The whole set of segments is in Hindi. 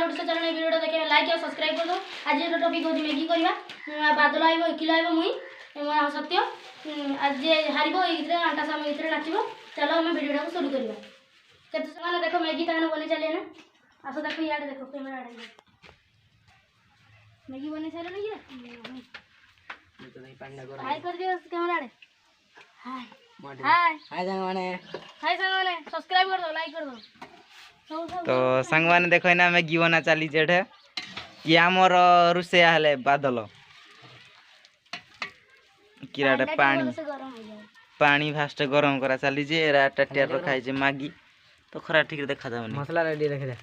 ओडिशा चैनल वीडियो देखिए लाइक और सब्सक्राइब कर दो। आज ये टॉपिक होची मैगी करबा बादल आइबो इकिला आइबो मुई सत्य आज जे हारिबो इथरे आंटा साम इथरे नाचिबो। चलो हम वीडियो को शुरू करबा। केते समय देखो मैगी ताने बने चले ना आसो देखो याड देखो कैमरा आड़े मैगी बने चले ना ये तो नहीं पानी लगा हाय कर दियो कैमरा आड़े हाय हाय हाय संग माने सब्सक्राइब कर दो लाइक कर दो। तो संग माने देखो ना मैगी बना चली जेठे ये आमर रुसेया हेले बादल किराटे पानी फास्ट गरम करा चली जे टाटियार रखा है मैगी तो खरा ठीक देखा जावनी मसाला रेडी रखे दे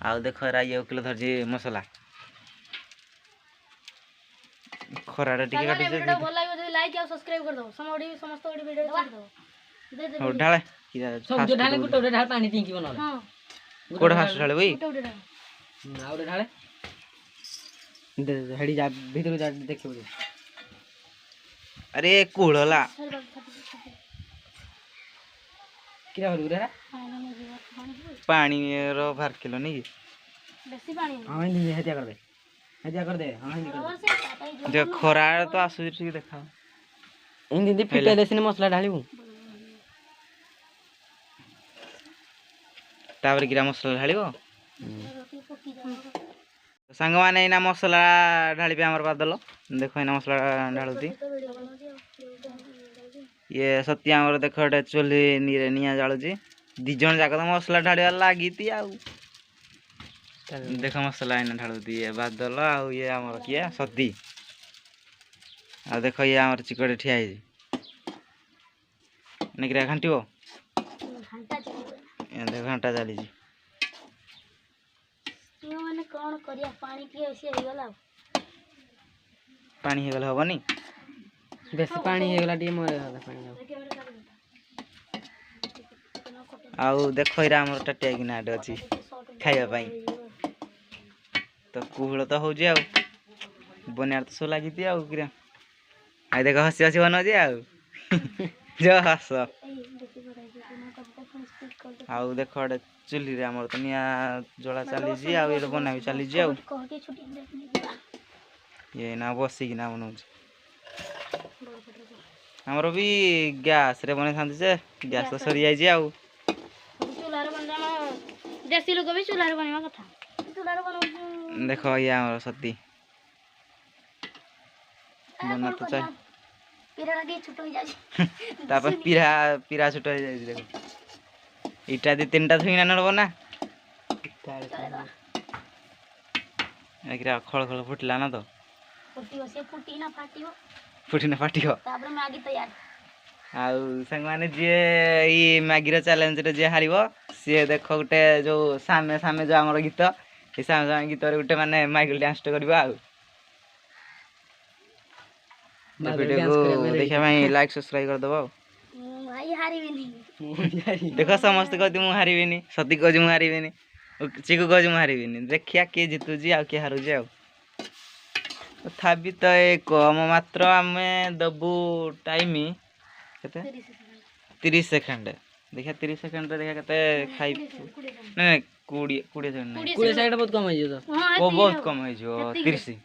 आ देखो रा ये किलो धर जे मसाला खरा रे ठीक काटी जे वीडियो भल लागो जे लाइक और सब्सक्राइब कर दो समोडी समस्त ओडी वीडियो कर दो दे दे हो ढाले किरा सब जो ढाले गुटो ढाल पानी टिंकी बना हां कोड फास्ट ढाले भाई गुटो ढाल आउरे ढाले दे हेडी जा भीतर जा देखियो अरे कुळला किरा होलु रे पानी रो भर किलो नहीं बेसी पानी हां इन हेतिया कर दे हां इन जो खरा तो आसु ठीक देखा इन दीदी फिटे देसिन मसला ढालिबु तापर गिरा मसला ढालिबो संग माने इना मसला ढाली पे हमर बादल देखो इना मसला ढालुती ये सत्य हमर देखो एटा चुली नीरे निया जाळुची दी जण जाक तो मसला ढालिया लागिती आ देखो मसला इना ढालुती ये बादल आ ये हमर किया सती आ देखो ये हमर चिकड़े ठिया है निकरा घंटियो ये देखो घंटा चली जी माने कोन करिया पानी पिए से हो गला पानी हे गल हबनी बेसी पानी हे गला डी मरे गला पानी आउ देखो इरा हमर टटिया किना आडे अछि खाइबा पई तो कुहळ तो हो जे आ बनियार तो सो लागिती आ किरा आइ देखो हसी हसी बनो जे आ जो हस आउ देखो एडे चुली रे हमर तो निया जोला चली जी आ ये बना भी चली जी आ ये ना बसी कि ना बनो हमरो भी गैस रे बने थांती जे गैस तो सरी जाई जी आ चूल्हा रे बनना देसी लोग भी चूल्हा रे बनवा कथा चूल्हा रे बनो देखो ये हमर सती बना तो चाहि पीरा दी छोटो हो जाई तापर पीरा छोटो हो जाई देखो इटा दी तीनटा थुइना नडबो ना एकरा खळ खळ फुटला ना तो फुटियो से फुटी ना फाटियो फुटिना फाटियो तापर मैगी तैयार आउ संग माने जे ई मैगी रो चैलेंज रे जे हारिबो से देखो गुटे जो सामे सामे जो हमर गीत ए सामे सामे गीत रे गुटे माने मैगी डांस करबा आ वीडियो को देखा भाई लाइक सब्सक्राइब कर दबो भाई हारिबे नहीं देखो समस्त कहती मु हारिबेनी सती कहू मु हारिबेनी चिकू कहू मु हारिबेनी देखिया के जितु जी आ के हारु जे आ तथापि तो कम मात्र आमे दबु टाइम केते 30 सेकंड देखिया 30 सेकंड रे देखिया केते खाइ नै 20 सेकंड 20 सेकंड बहुत कम है जो ओ बहुत कम है जो 30 सेकंड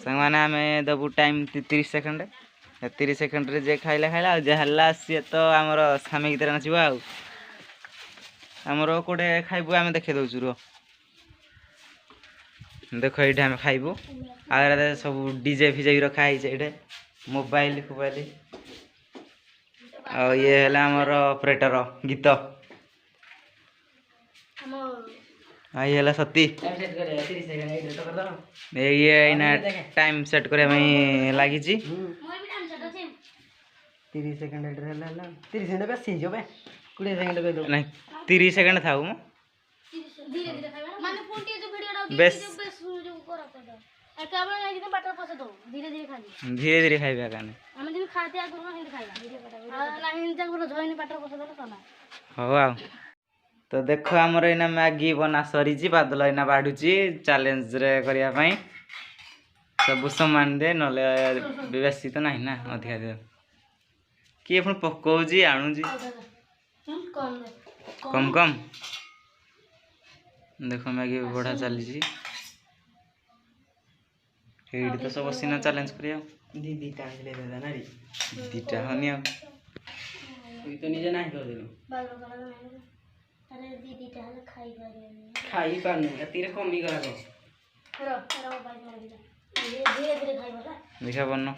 संग माने आमे दबु टाइम 30 सेकंड 30 सेकंड रे जे खाइला खाइला जे हल्ला से तो हमर सामे की तरह नचिबा आ हमरो कोडे खाइबो आमे देखे दउ जुरो देखो एठे हम खाइबो आरे सब डीजे फिजे भी रखा है एठे मोबाइल आ ये हला हमर ऑपरेटर गीत आ ये हला सती टाइम सेट करे 30 सेकंड एडिट कर दो ये इना टाइम सेट करे में लागी जी 30 सेकंड एडिट हला 30 सेकंड बेसी जो बे 20 सेकंड कर दो नहीं 30 सेकंड थाउ म धीरे धीरे खाइबा माने फोनटी जो वीडियो डाउ बेस जो करा कर केवल नहीं कि बाटर पसे दो धीरे धीरे खाइबा काने हम दिन खाते आ गुरु हिंद खाइबा नहीं जा गुरु जोइन बाटर पसे दो तो ना हो आ तो देखो हमर इना मैगी बना सरी जी बादल इना बाडुची चैलेंज रे करिया पई सब सामान दे नले बेसी तो नहीं ना अधिका दे कि अपन पक्को जी आणु जी कम कम कम देख मैगी बढ़ा चली तो सब सीना चैलेंज करिया दीदी टाइम ले दे ना रे दीटा हनी आ तू तो निजे नहीं कर देलो बालो कलर में अरे दीदी ताले खाई करे खाई पानु तीरे कम भी करा को रो रो भाई मार दिला ये धीरे धीरे खाई वाला देखा बनो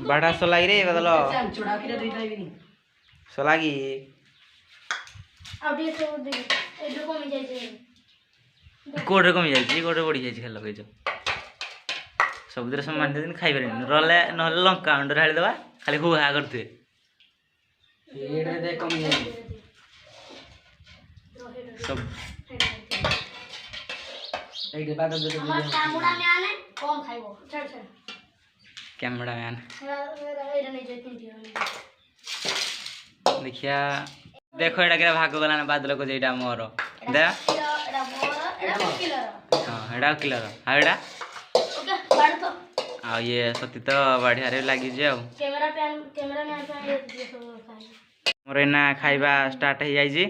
बाड़ा सोलागी रे बदलो चुड़ा फिर दे दे भी सोलागी अब ये तो दे एडो को मिल जाए कोडे कमी जाइए कोडे बढ़ी जाइए खेल लगे सबुद सामान दिन खाई पारे रले ना लंका अंडर ढाली देवा खाली हुआ करते ये दे कम जाए सब एक बाद दे दे हमार कामुड़ा में आने कम खाइबो चल चल कैमरा मैन एरा नहीं जाए तीन देखिया देखो एटा के भाग गला बादल को जेटा मोर दे एरा मोर एरा किलर हां एटा किलर आ एटा ओके बाड़ तो आ ये सती तो बढ़िया रे लागी जे कैमरा में ये सब खाई मोर एना खाइबा स्टार्ट हो जाई जी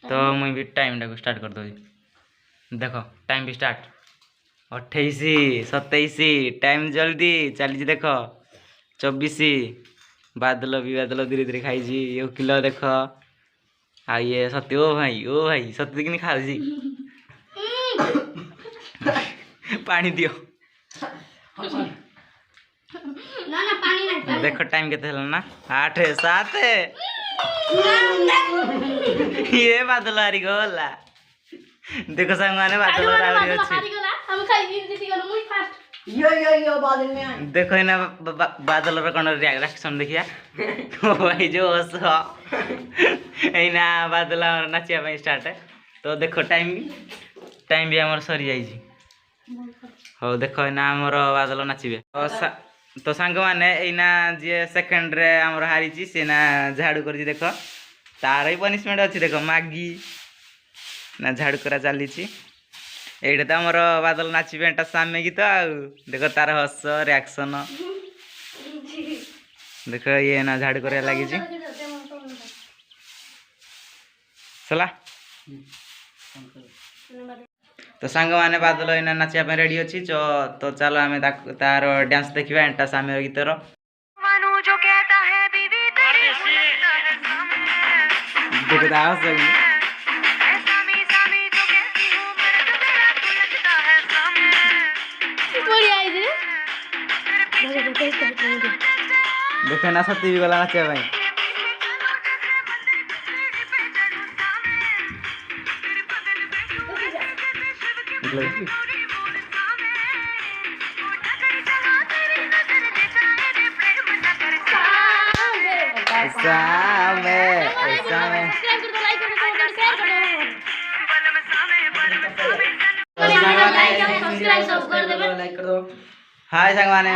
तो मुई भी टाइम टाको स्टार्ट कर दो देखो टाइम भी स्टार्ट 28 27 टाइम जल्दी चली देखो 24 बादल भी बादल धीरे धीरे खाई जी ये किलो देखो आ ये सत्य ओ भाई सत्य कि खा जी पानी दियो ना पानी नहीं देखो टाइम केते हला ना 8 7 ये बादल हारी गला देखो संग माने बादल हारी अछि हम खाई जीती गलो मुई फास्ट यो बादल में देखो ना बादल रो कोन रिएक्शन देखिया ओ भाई जो हस एना बादल नाचिया भाई स्टार्ट है तो देखो टाइम भी हमर सरी जाई छी हो देखो ना हमर बादल नाचिबे तो सांग माने एना जे सेकंड रे हमर हारी छी से ना झाड़ू कर छी देखो तार ही पनिशमेंट अछि देखो मागी ना झाड़ू करा चली छी एटा तो हमर बादल नाचिबे एटा सामे गीत आ देखो तार हस रिएक्शन देखो ये ना झाड़ू करे लागी छी चला तो सांग माने बादल एना नाचिया पे रेडी अछि तो चलो हमें तार डांस देखिबा एटा सामे गीतर मानू जो कहता है बीवी तेरी लगता है सामने देखो दाओ सही देखो ना सती भी वाला नाचे भाई हाय संगवाने